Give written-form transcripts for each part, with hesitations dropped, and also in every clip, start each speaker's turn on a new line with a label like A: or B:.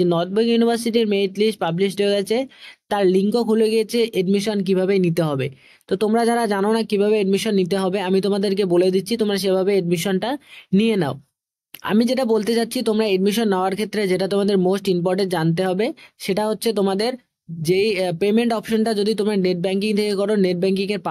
A: যে নর্থবেঙ্গল ইউনিভার্সিটির merit list published হয়ে গেছে, তার লিঙ্কও খুলে গিয়েছে এডমিশন কিভাবে নিতে হবে। তো তোমরা যারা জানো না কিভাবে এডমিশন নিতে হবে, আমি তোমাদেরকে বলে দিচ্ছি, তোমরা সেভাবে এডমিশনটা নিয়ে নাও। আমি যেটা বলতে চাচ্ছি, তোমরা এডমিশন নেওয়ার ক্ষেত্রে যেটা তোমাদের মোস্ট ইম্পর্টেন্ট জানতে হবে, সেটা হচ্ছে তোমাদের যেই পেমেন্ট অপশনটা যদি তোমরা নেট ব্যাঙ্কিং থেকে করো, নেট ব্যাঙ্কিং এর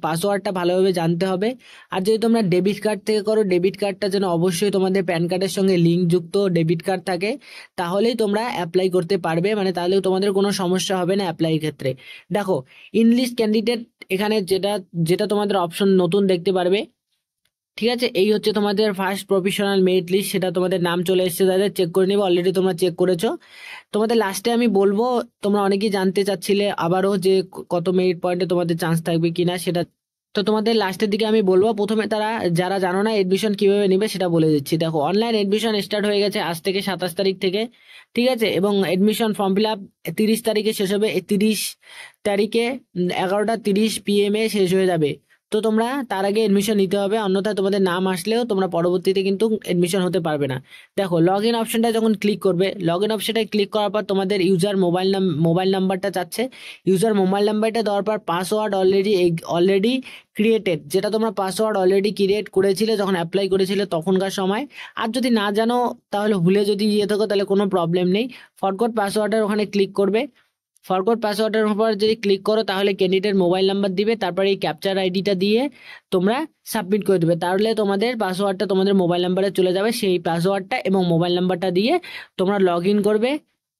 A: পাসওয়ার্ডটা ভালোভাবে জানতে হবে। আর যদি তোমরা ডেবিট কার্ড থেকে করো, ডেবিট কার্ডটা যেন অবশ্যই তোমাদের প্যান কার্ডের সঙ্গে লিঙ্ক যুক্ত ডেবিট কার্ড থাকে, তাহলেই তোমরা অ্যাপ্লাই করতে পারবে, মানে তাহলেও তোমাদের কোনো সমস্যা হবে না অ্যাপ্লাই ক্ষেত্রে। দেখো, ইনলিস্ট ক্যান্ডিডেট এখানে যেটা যেটা তোমাদের অপশন নতুন দেখতে পারবে, ঠিক আছে, এই হচ্ছে তোমাদের ফার্স্ট প্রফেশনাল মেরিট লিস্ট, সেটা তোমাদের নাম চলে এসেছে, তাদের চেক করে নিবে, অলরেডি তোমরা চেক করেছো। তোমাদের লাস্টে আমি বলবো, তোমরা অনেকেই জানতে চাচ্ছিলে আবারও যে কত মেরিট পয়েন্টে তোমাদের চান্স থাকবে কিনা সেটা, তো তোমাদের লাস্টের দিকে আমি বলবো। প্রথমে তারা যারা জানো না এডমিশন কিভাবে নেবে সেটা বলে দিচ্ছি। দেখো, অনলাইন এডমিশন স্টার্ট হয়ে গেছে আজ থেকে 27 তারিখ থেকে, ঠিক আছে, এবং এডমিশন ফর্ম ফিল আপ 30 তারিখে শেষ হবে। 30 তারিখে 11টা 30 PM এ শেষ হয়ে যাবে। তো তোমরা তার আগে এডমিশন নিতে হবে, অন্যথায় তোমাদের নাম আসলেও তোমরা পরবর্তীতে কিন্তু এডমিশন হতে পারবে না। দেখো, লগ ইন অপশনটা যখন ক্লিক করবে, লগ ইন অপশনটায় ক্লিক করার পর তোমাদের ইউজার মোবাইল নাম্বারটা চাচ্ছে। ইউজার মোবাইল নাম্বারটা দেওয়ার পর পাসওয়ার্ড অলরেডি ক্রিয়েটেড, যেটা তোমরা পাসওয়ার্ড অলরেডি ক্রিয়েট করেছিলে যখন অ্যাপ্লাই করেছিলে তখনকার সময়। আর যদি না জানো, তাহলে ভুলে যদি ইয়ে থাকো, তাহলে কোনো প্রবলেম নেই। ফরগট পাসওয়ার্ডের ওখানে ক্লিক করবে। ফরগট পাসওয়ার্ডের উপর যদি ক্লিক করো, তাহলে ক্যান্ডিডেট মোবাইল নাম্বার দিবে, তারপরে এই ক্যাপচার আইডিটা দিয়ে তোমরা সাবমিট করে দেবে, তাহলে তোমাদের পাসওয়ার্ডটা তোমাদের মোবাইল নাম্বারে চলে যাবে। সেই পাসওয়ার্ডটা এবং মোবাইল নাম্বারটা দিয়ে তোমরা লগ ইন করবে।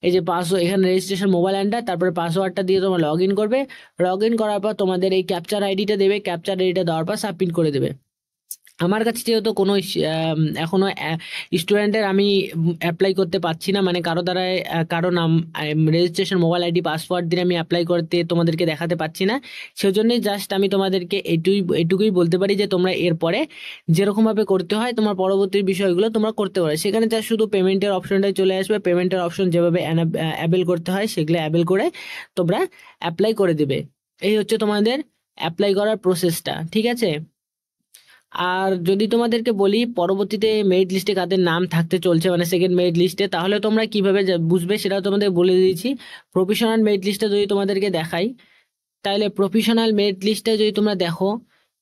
A: এই যে পাসওয়ার্ড, এখানে রেজিস্ট্রেশন মোবাইল নাম্বার, তারপরে পাসওয়ার্ডটা দিয়ে তোমরা লগ ইন করবে। লগ ইন করার পর তোমাদের এই ক্যাপচার আইডিটা দেবে, ক্যাপচার আইডিটা দেওয়ার পর সাবমিট করে দেবে। আমার কাছে যেহেতু কোনো এখনো স্টুডেন্টের আমি অ্যাপ্লাই করতে পারছি না, মানে কারো দ্বারা কারো নাম রেজিস্ট্রেশন মোবাইল আইডি পাসওয়ার্ড দিয়ে আমি অ্যাপ্লাই করতে তোমাদেরকে দেখাতে পারছি না, সেজন্যই জাস্ট আমি তোমাদেরকে এটুকুই বলতে পারি যে তোমরা এরপরে যেরকমভাবে করতে হয় তোমার পরবর্তী বিষয়গুলো তোমরা করতে পারো। সেখানে যা শুধু পেমেন্টের অপশনটাই চলে আসবে, পেমেন্টের অপশন যেভাবে অ্যাবেল করতে হয় সেগুলো অ্যাবেল করে তোমরা অ্যাপ্লাই করে দেবে। এই হচ্ছে তোমাদের অ্যাপ্লাই করার প্রসেসটা, ঠিক আছে। আর যদি তোমাদেরকে বলি পরবর্তীতে মেরিট লিস্টে কাদের নাম থাকতে চলছে, মানে সেকেন্ড মেরিট লিস্টে, তাহলে তোমরা কিভাবে বুঝবে সেটাও তোমাদের বলে দিয়েছি। প্রফেশনাল মেরিট লিস্টটা যদি তোমাদেরকে দেখাই, তাহলে প্রফেশনাল মেরিট লিস্টে যদি তোমরা দেখো,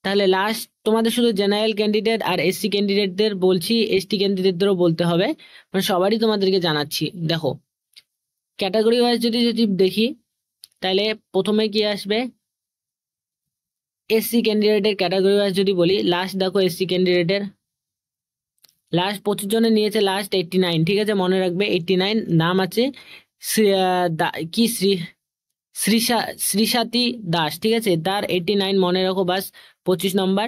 A: তাহলে লাস্ট তোমাদের শুধু জেনারেল ক্যান্ডিডেট আর এসসি ক্যান্ডিডেটদের বলছি, এসটি ক্যান্ডিডেটদেরও বলতে হবে, মানে সবারই তোমাদেরকে জানাচ্ছি। দেখো, ক্যাটাগরি ওয়াইজ যদি যদি দেখি, তাহলে প্রথমে কি আসবে, এসসি ক্যান্ডিডেটের ক্যাটাগরি ওয়াইজ যদি বলি, লাস্ট দেখো এসসি ক্যান্ডিডেটের লাস্ট 25 জনের নিয়েছে লাস্ট 89, ঠিক আছে, মনে রাখবে 89 নাম আছে কি শ্রীসাতী দাস, ঠিক আছে, তার 89 মনে রাখো, বাস 25 নম্বর।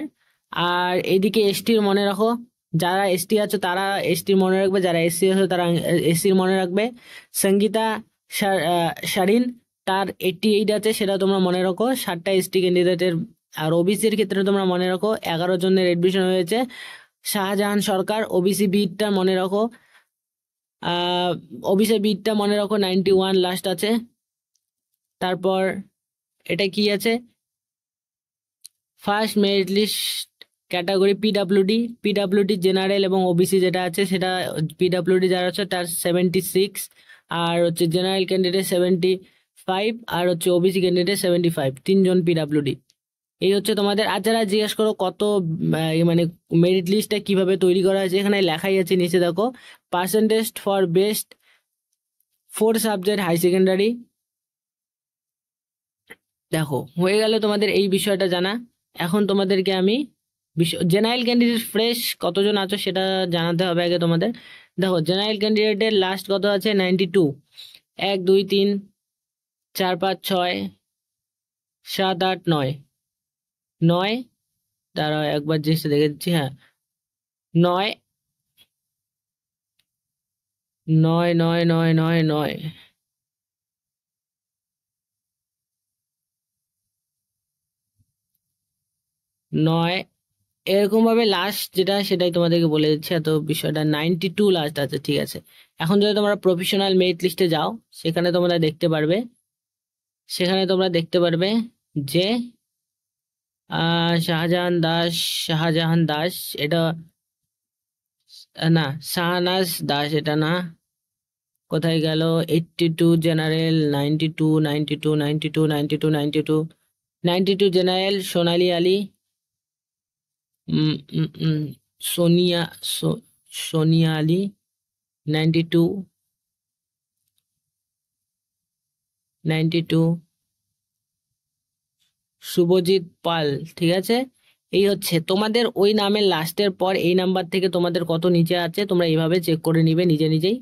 A: আর এদিকে এসটির মনে রাখো, যারা এসটি আছো তারা এসটির মনে রাখবে, যারা এসসি আছো তারা এসসির মনে রাখবে। সঙ্গীতা শারিন, তার 88 আছে, সেটা তোমরা মনে রাখো, 60টা এসটি ক্যান্ডিডেটের। আর ওবিসির ক্ষেত্রে তোমরা মনে রাখো 11 জনের এডমিশন হয়েছে। শাহজাহান সরকার, ওবিসি বিটটা মনে রাখো, ওবিসি বিটটা মনে রাখো, 91 লাস্ট আছে। তারপর এটা কি আছে, first merit list category PWD general এবং ওবিসি যেটা আছে সেটা, পিডাব্লিউডি যারা আছে তার 76, আর হচ্ছে জেনারেল ক্যান্ডিডেট 75, আর হচ্ছে ওবিসি ক্যান্ডিডেট 75, 3 জন পিডাব্লিউডি। এই হচ্ছে তোমাদের। আর যারা জিজ্ঞেস করো কত মানে মেরিট লিস্টটা কিভাবে তৈরি করা হয়েছে, এখানে লেখাই আছে নিচে দেখো, percentage for best 4 subject high secondary. দেখো, হয়ে গেল তোমাদের এই বিষয়টা জানা। এখন তোমাদেরকে আমি জেনারেল ক্যান্ডিডেট ফ্রেশ কতজন আছো সেটা জানাতে হবে আগে তোমাদের। দেখো, জেনারেল ক্যান্ডিডেটের লাস্ট কত আছে, 92। 1 2 3 4 5 6 7 8 9 9, দাঁড়াও একবার জিনিসটা দেখে দিচ্ছি, হ্যাঁ, 9 9 9 9 9 9 9, এরকম ভাবে লাস্ট যেটা সেটাই তোমাদেরকে বলে দিচ্ছি, এত বিষয়টা 92 লাস্ট আছে, ঠিক আছে। এখন যদি তোমরা প্রফেশনাল মেরিট লিস্টে যাও, সেখানে তোমরা দেখতে পারবে, যে শাহজাহান দাস, এটা না, শাহনাজ দাস, এটা না, কোথায় গেল? 82 জেনারেল, 92, 92, 92, 92, 92, 92 জেনারেল সোনালী আলী, উম, উম, উম, সোনিয়া সোনিয়া আলী 92, 92, শুভজিৎ পাল। ঠিক আছে, এই হচ্ছে তোমাদের ওই নামের লাস্টের পর এই নাম্বার থেকে তোমাদের কত নিচে আছে তোমরা এইভাবে চেক করে নিবে নিজে নিজেই।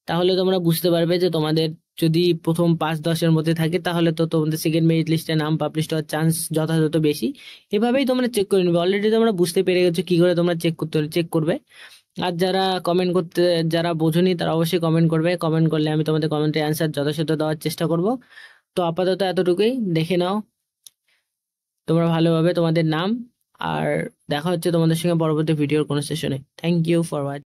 A: তাহলে তোমরা বুঝতে পারবে যে তোমাদের যদি প্রথম 5-10-এর মধ্যে থাকে তাহলে তো তোমাদের সেকেন্ড মেরিট লিস্টে নাম পাবলিশ হওয়ার চান্স যথাযথ বেশি। এভাবেই তোমরা চেক করে নিবে। অলরেডি তোমরা বুঝতে পেরে গেছো কি করে তোমরা চেক করবে। আর যারা কমেন্ট করতে, যারা বোঝোনি তারা অবশ্যই কমেন্ট করবে, কমেন্ট করলে আমি তোমাদের কমেন্টের অ্যান্সার যথাযথ দেওয়ার চেষ্টা করব। তো আপাতত এতটুকুই, দেখে নাও তোমরা ভালোভাবে তোমাদের নাম। আর দেখা হচ্ছে তোমাদের সঙ্গে পরবর্তী ভিডিওর কোনো সেশনে। Thank you for watching.